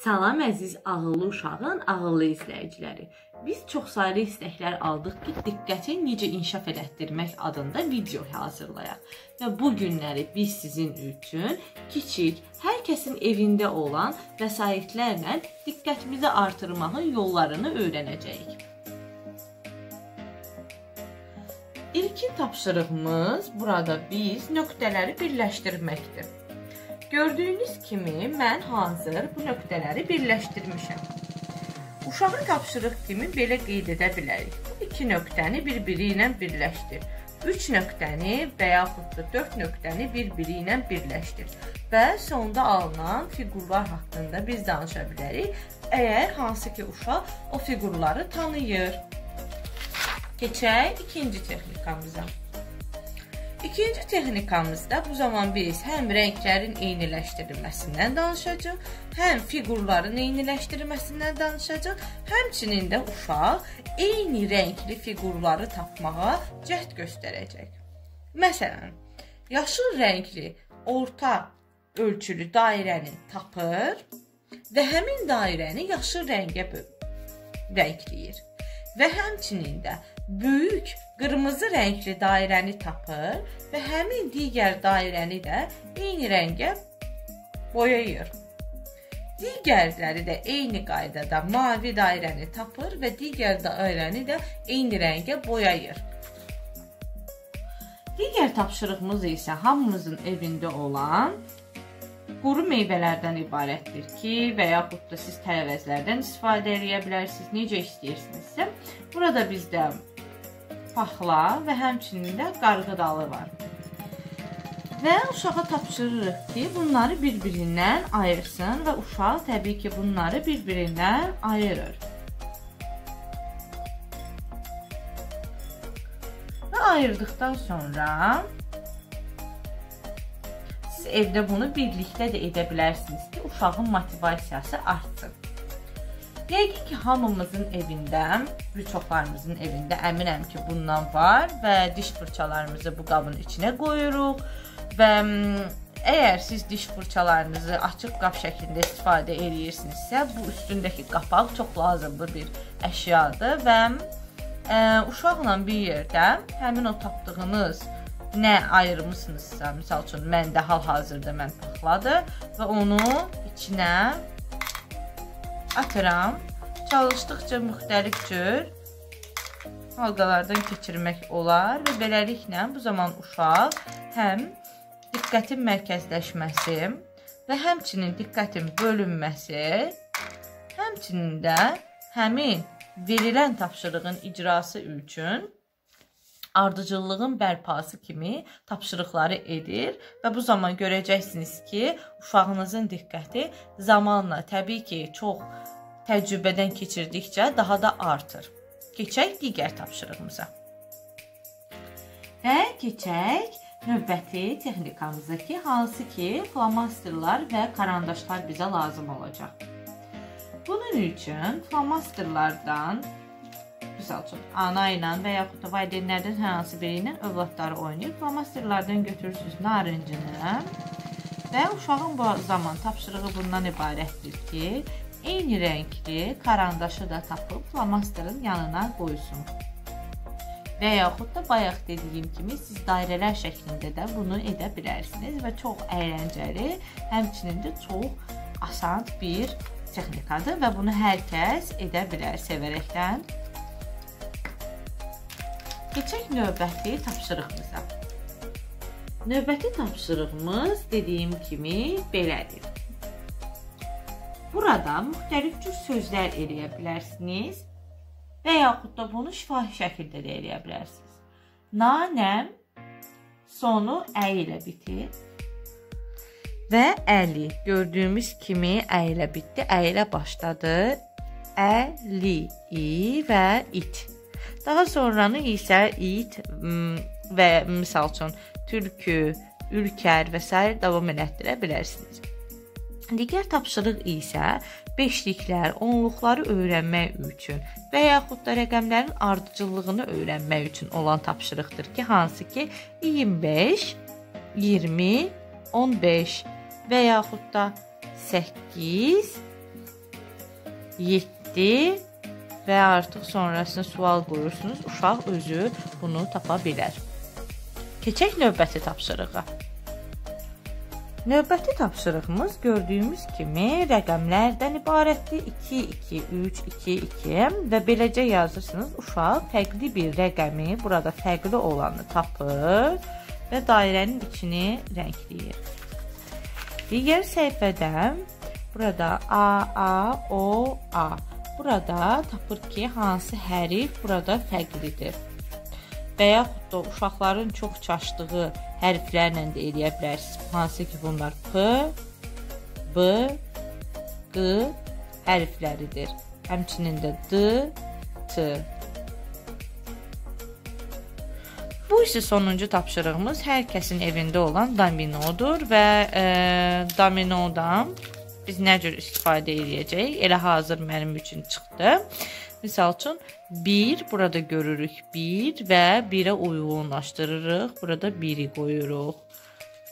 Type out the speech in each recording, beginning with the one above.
Salam əziz ağıllı uşağın ağıllı izləyiciləri. Biz çoxsaylı istəklər aldıq ki, diqqəti necə inkişaf elətdirmək adında video hazırlayaq. Və bu günləri biz sizin üçün kiçik, hər kəsin evində olan vəsaitlərlə diqqətimizi artırmağın yollarını öyrənəcəyik. İlkin tapşırığımız burada biz nöqtələri birləşdirməkdir. Gördüyünüz kimi mən hazır bu nöqtələri birləşdirmişəm. Uşağın tapşırıq kimi belə qeyd edə bilərik. Bu iki nöqtəni bir-biri ilə birləşdir. 3 nöqtəni və yaxud da 4 nöqtəni bir-biri ilə birləşdir. Və sonda alınan fiqurlar haqqında biz danışa bilərik, əgər hansı ki uşaq o fiqurları tanıyır. Keçək ikinci texnikamıza. İkinci texnikamızda bu zaman biz həm rənglərin eyniləşdirilməsindən danışacaq, həm fiqurların eyniləşdirilməsindən danışacaq, həmçinin də uşaq eyni rəngli fiqurları tapmağa cəhd göstərəcək. Məsələn, yaşıl rəngli orta ölçülü dairəni tapır və həmin dairəni yaşıl rəngə rəngləyir. Və həmçinin də böyük qırmızı rəngli dairəni tapır və həmin digər dairəni də eyni rəngə boyayır. Digərləri də eyni qaydada mavi dairəni tapır və digər dairəni də eyni rəngə boyayır. Digər tapşırığımız isə hamımızın evində olan quru meyvələrdən ibarətdir ki, və yaxud da siz tərəvəzlərdən istifadə edə bilərsiniz, necə istəyirsinizsə. Burada bizdə paxla və həmçinin də qarğı dalı var. Və uşağa tapşırırıq ki, bunları bir-birindən ayırsın və uşaq təbii ki, bunları bir-birindən ayırır. Və ayırdıqdan sonra siz evdə bunu birlikdə də edə bilərsiniz ki, uşağın motivasiyası artsın. Yəqin ki, hamımızın evində, bir çoxlarımızın evində əminəm ki, bundan var və diş fırçalarımızı bu qabın içinə qoyuruq və əgər siz diş fırçalarınızı açıq qab şəklində istifadə edirsinizsə, bu üstündəki qapaq çox lazımlı bir əşyadır və uşaqla bir yerdə həmin o tapdığınız nə ayırmışsınızsa, misal üçün məndə hal-hazırda mən paxladır və onu içinə atıram. Çalışdıqca müxtəlif cür halqalardan keçirmək olar və beləliklə bu zaman uşaq həm diqqətin mərkəzləşməsi və həmçinin diqqətin bölünməsi, həmçinin də həmin verilən tapşırığın icrası üçün ardıcıllığın bərpası kimi tapşırıqları edir və bu zaman görəcəksiniz ki, uşağınızın diqqəti zamanla təbii ki, çox təcrübədən keçirdikcə daha da artır. Keçək digər tapşırığımıza. Və keçək növbəti texnikamıza ki, hansı ki, flomasterlar və karandaşlar bizə lazım olacaq. Bunun üçün flomasterlardan misal üçün, ana ilə və yaxud da valideynlərdən hər hansı biri ilə övladları oynayır. Flomasterlardan götürürsünüz narıncını və uşağın bu zaman tapşırığı bundan ibarətdir ki, eyni rəngli karandaşı da tapıb flomasterin yanına qoysun. Və yaxud da bayaq dediyim kimi siz dairələr şəklində də bunu edə bilərsiniz və çox əyləncəli, həmçinin də çox asan bir texnikadır və bunu hər kəs edə bilər sevərəkdən. Keçək növbəti tapşırığımıza. Növbəti tapşırığımız dediyim kimi belədir. Burada müxtəlif cür sözlər eləyə bilərsiniz və yaxud da bunu şifahi şəkildə də eləyə bilərsiniz. Nanəm sonu ə ilə bitir və əli. Gördüyümüz kimi ə ilə bitdi, ə ilə başladı. Əli, i və it. Daha sonranı isə it və misal üçün türkü, ülkər və s. davam elətdirə bilərsiniz. Digər tapşırıq isə beşliklər, onluqları öyrənmək üçün və yaxud da rəqəmlərin ardıcıllığını öyrənmək üçün olan tapşırıqdır ki, hansı ki 25, 20, 15 və yaxud da 8, 7 və artıq sonrasında sual qoyursunuz. Uşaq özü bunu tapa bilər. Keçək növbəti tapşırığa. Növbəti tapşırığımız gördüyümüz kimi rəqəmlərdən ibarətdir. 2, 2, 3, 2, 2 və beləcə yazırsınız. Uşaq fərqli bir rəqəmi, burada fərqli olanı tapır və dairənin içini rəngləyir. Digər səhifədə burada A, A, O, A. Burada tapır ki, hansı hərf burada fərqlidir. Və yaxud da uşaqların çox çaşdığı hərflərlə də eləyə bilərsiniz. Hansı ki, bunlar P, B, Q hərfləridir. Həmçinin də D, T. Bu isə sonuncu tapşırığımız hər kəsin evində olan dominodur və dominodan biz nə cür istifadə edəcəyik? Elə hazır mənim üçün çıxdı. Misal üçün 1, burada görürük 1 və 1-ə uyğunlaşdırırıq. Burada 1-i qoyuruq.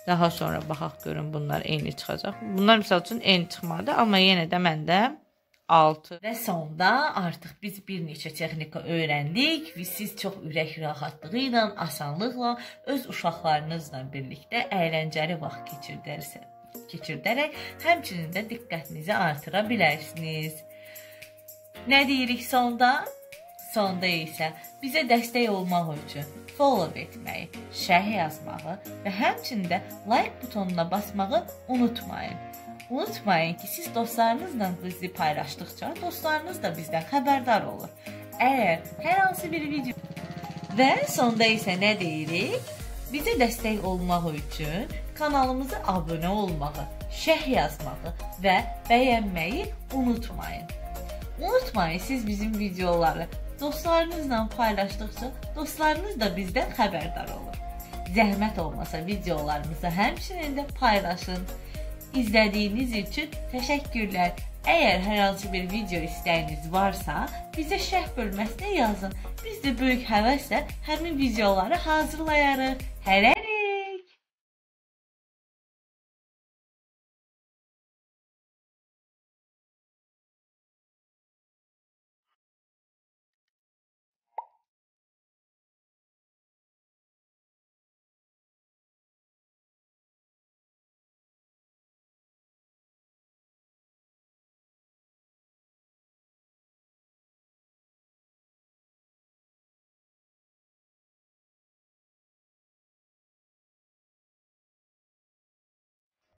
Daha sonra baxaq görün bunlar eyni çıxacaq. Bunlar misal üçün eyni çıxmadı, amma yenə də məndə 6. Və sonda artıq biz bir neçə texnika öyrəndik və siz çox ürək rahatlığı ilə, asanlıqla öz uşaqlarınızla birlikdə əyləncəli vaxt keçirdərək həmçinin də diqqətinizi artıra bilərsiniz. Nə deyirik sonda? Sonda isə bizə dəstək olmaq üçün follow etməyi, şərh yazmağı və həmçinin də like butonuna basmağı unutmayın. Unutmayın ki, siz dostlarınızla bizi paylaşdıqca dostlarınız da bizdən xəbərdar olur. Əgər hər hansı bir video və sonda isə nə deyirik? Bizə dəstək olmaq üçün kanalımıza abunə olmağı, şərh yazmağı və bəyənməyi unutmayın. Unutmayın, siz bizim videoları dostlarınızla paylaşdıqca dostlarınız da bizdən xəbərdar olur. Zəhmət olmasa videolarımızı həmçinin də paylaşın. İzlədiyiniz üçün təşəkkürlər. Əgər hər hansı bir video istəyiniz varsa, bizə şərh bölməsinə yazın. Biz də böyük həvəslə həmin videoları hazırlayarıq. Hələlik.